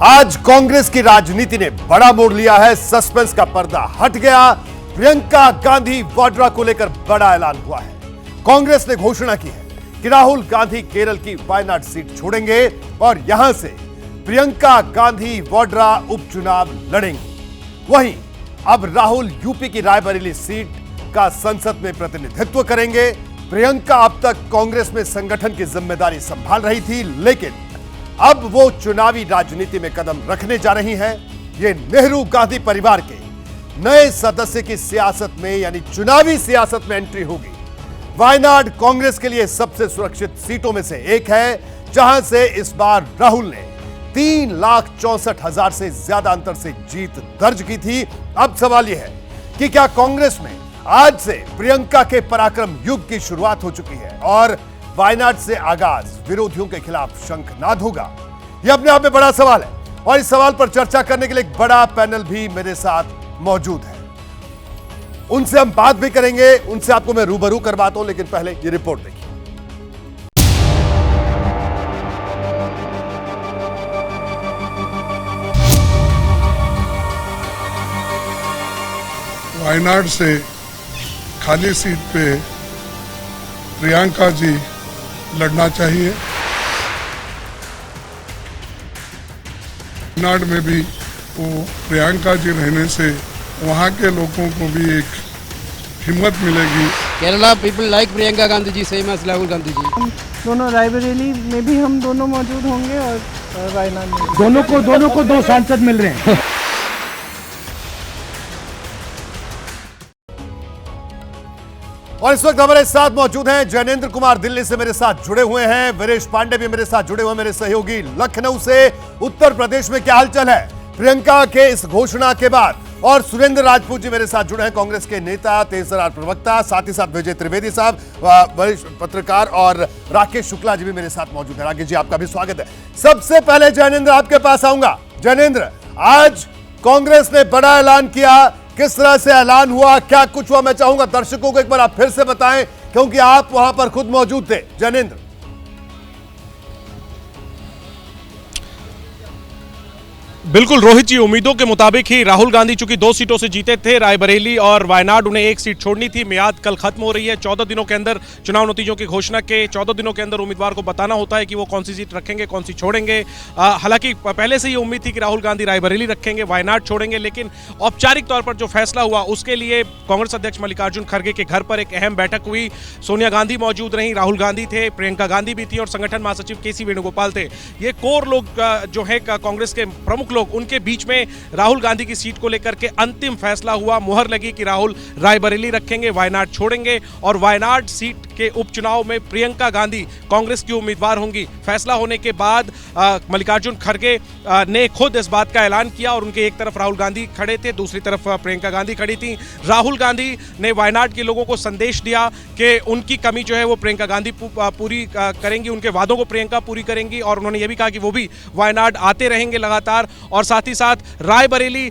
आज कांग्रेस की राजनीति ने बड़ा मोड़ लिया है। सस्पेंस का पर्दा हट गया। प्रियंका गांधी वाड्रा को लेकर बड़ा ऐलान हुआ है। कांग्रेस ने घोषणा की है कि राहुल गांधी केरल की वायनाड सीट छोड़ेंगे और यहां से प्रियंका गांधी वाड्रा उपचुनाव लड़ेंगी। वहीं अब राहुल यूपी की रायबरेली सीट का संसद में प्रतिनिधित्व करेंगे। प्रियंका अब तक कांग्रेस में संगठन की जिम्मेदारी संभाल रही थी, लेकिन अब वो चुनावी राजनीति में कदम रखने जा रही हैं। ये नेहरू गांधी परिवार के नए सदस्य की सियासत में यानी चुनावी सियासत में एंट्री होगी। वायनाड कांग्रेस के लिए सबसे सुरक्षित सीटों में से एक है, जहां से इस बार राहुल ने 3,64,000 से ज्यादा अंतर से जीत दर्ज की थी। अब सवाल यह है कि क्या कांग्रेस में आज से प्रियंका के पराक्रम युग की शुरुआत हो चुकी है और वायनाड से आगाज विरोधियों के खिलाफ शंखनाद होगा? यह अपने आप में बड़ा सवाल है और इस सवाल पर चर्चा करने के लिए एक बड़ा पैनल भी मेरे साथ मौजूद है। उनसे हम बात भी करेंगे, उनसे आपको मैं रूबरू करवाता हूं, लेकिन पहले ये रिपोर्ट देखिए। वायनाड से खाली सीट पे प्रियंका जी लड़ना चाहिए। वायनाड में भी वो प्रियंका जी रहने से वहाँ के लोगों को भी एक हिम्मत मिलेगी। Kerala people like Priyanka Gandhi ji same as Rahul Gandhi ji. हम दोनों रायबरेली में भी हम दोनों मौजूद होंगे और वायनाड में दोनों को दो सांसद मिल रहे हैं। और इस वक्त हमारे साथ मौजूद हैं जैनेंद्र कुमार, दिल्ली से मेरे साथ जुड़े हुए हैं। वीरेश पांडे भी मेरे साथ जुड़े हुए हैं, मेरे सहयोगी लखनऊ से। उत्तर प्रदेश में क्या हालचाल है प्रियंका के इस घोषणा के बाद? और सुरेंद्र राजपूत जी मेरे साथ जुड़े हैं, कांग्रेस के नेता, तेजतर्रार प्रवक्ता, साथ ही साथ विजय त्रिवेदी साहब वरिष्ठ पत्रकार, और राकेश शुक्ला जी भी मेरे साथ मौजूद है। राकेश जी, आपका भी स्वागत है। सबसे पहले जैनेंद्र, आपके पास आऊंगा। जैनेंद्र, आज कांग्रेस ने बड़ा ऐलान किया, किस तरह से ऐलान हुआ, क्या कुछ हुआ? मैं चाहूंगा दर्शकों को एक बार आप फिर से बताएं, क्योंकि आप वहां पर खुद मौजूद थे। जैनेंद्र। बिल्कुल रोहित जी, उम्मीदों के मुताबिक ही राहुल गांधी चूंकि 2 सीटों से जीते थे, रायबरेली और वायनाड, उन्हें 1 सीट छोड़नी थी। मियाद कल खत्म हो रही है। 14 दिनों के अंदर चुनाव नतीजों की घोषणा के 14 दिनों के अंदर उम्मीदवार को बताना होता है कि वो कौन सी सीट रखेंगे, कौन सी छोड़ेंगे। हालांकि पहले से ये उम्मीद थी कि राहुल गांधी रायबरेली रखेंगे, वायनाड छोड़ेंगे, लेकिन औपचारिक तौर पर जो फैसला हुआ उसके लिए कांग्रेस अध्यक्ष मल्लिकार्जुन खड़गे के घर पर एक अहम बैठक हुई। सोनिया गांधी मौजूद रहीं, राहुल गांधी थे, प्रियंका गांधी भी थी और संगठन महासचिव केसी वेणुगोपाल थे। ये कोर लोग जो है कांग्रेस के प्रमुख लोग, उनके बीच में राहुल गांधी की सीट को लेकर के अंतिम फैसला हुआ। मुहर लगी कि राहुल रायबरेली रखेंगे, वायनाड छोड़ेंगे और वायनाड सीट के उपचुनाव में प्रियंका गांधी कांग्रेस की उम्मीदवार होंगी। फैसला होने के बाद मल्लिकार्जुन खड़गे ने खुद इस बात का ऐलान किया और उनके एक तरफ राहुल गांधी खड़े थे, दूसरी तरफ प्रियंका गांधी खड़ी थी। राहुल गांधी ने वायनाड के लोगों को संदेश दिया कि उनकी कमी जो है वो प्रियंका गांधी पूरी करेंगी, उनके वादों को प्रियंका पूरी करेंगी, और उन्होंने ये भी कहा कि वो भी वायनाड आते रहेंगे लगातार। और साथ ही साथ रायबरेली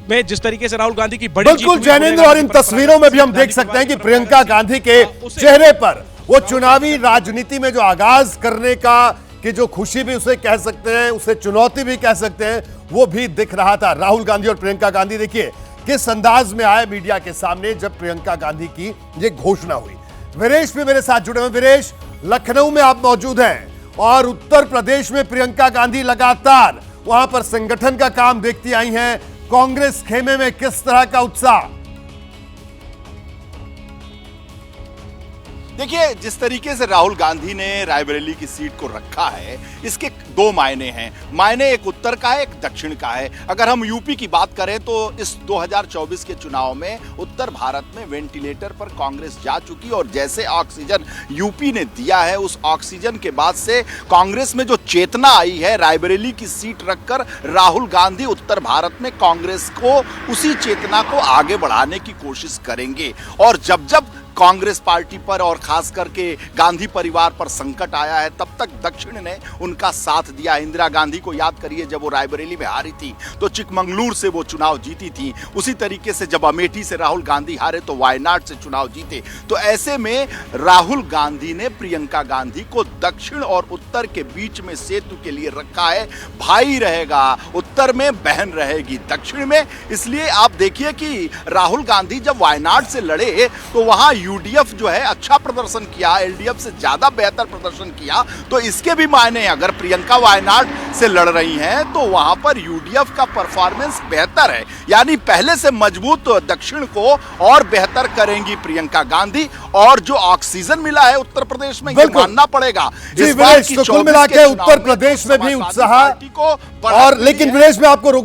में जिस तरीके से राहुल गांधी की बड़ी बिल्कुल जैनेंद्र, और इन तस्वीरों में भी हम देख सकते हैं कि प्रियंका गांधी के चेहरे पर वो चुनावी राजनीति में जो आगाज करने का कि जो खुशी भी उसे कह सकते हैं, उसे चुनौती भी कह सकते हैं, वो भी दिख रहा था। राहुल गांधी और प्रियंका गांधी देखिए किस अंदाज में आए मीडिया के सामने जब प्रियंका गांधी की ये घोषणा हुई। वीरेश भी मेरे साथ जुड़े हुए। वीरेश, लखनऊ में आप मौजूद हैं और उत्तर प्रदेश में प्रियंका गांधी लगातार वहां पर संगठन का काम देखती आई हैं। कांग्रेस खेमे में किस तरह का उत्साह? देखिए, जिस तरीके से राहुल गांधी ने रायबरेली की सीट को रखा है, इसके 2 मायने हैं। मायने एक उत्तर का है, एक दक्षिण का है। अगर हम यूपी की बात करें तो इस 2024 के चुनाव में उत्तर भारत में वेंटिलेटर पर कांग्रेस जा चुकी, और जैसे ऑक्सीजन यूपी ने दिया है, उस ऑक्सीजन के बाद से कांग्रेस में जो चेतना आई है, रायबरेली की सीट रखकर राहुल गांधी उत्तर भारत में कांग्रेस को उसी चेतना को आगे बढ़ाने की कोशिश करेंगे। और जब जब कांग्रेस पार्टी पर और खास करके गांधी परिवार पर संकट आया है, तब तक दक्षिण ने उनका साथ दिया। इंदिरा गांधी को याद करिए, जब वो रायबरेली में हारी थी तो चिकमंगलूर से वो चुनाव जीती थी। उसी तरीके से जब अमेठी से राहुल गांधी हारे तो वायनाड से चुनाव जीते। तो ऐसे में राहुल गांधी ने प्रियंका गांधी को दक्षिण और उत्तर के बीच में सेतु के लिए रखा है। भाई रहेगा उत्तर में, बहन रहेगी दक्षिण में। इसलिए आप देखिए कि राहुल गांधी जब वायनाड से लड़े तो वहां यूडीएफ जो है अच्छा प्रदर्शन किया, एलडीएफ से ज्यादा बेहतर प्रदर्शन किया। तो इसके भी मायने हैं, अगर प्रियंका वायनाड से लड़ रही हैं तो वहां पर यूडीएफ का परफॉर्मेंस बेहतर है, यानी पहले से मजबूत दक्षिण को और बेहतर करेंगी प्रियंका गांधी। और जो ऑक्सीजन मिला है उत्तर प्रदेश में, ये मानना पड़ेगा। जी इस बार विनेश, की तो कुल 24 मिला के के चुनाव उत्तर में प्रदेश तो में भी समाजवादी उत्साह, पार्टी को और लेकिन विनेश में आपको रोकूंगा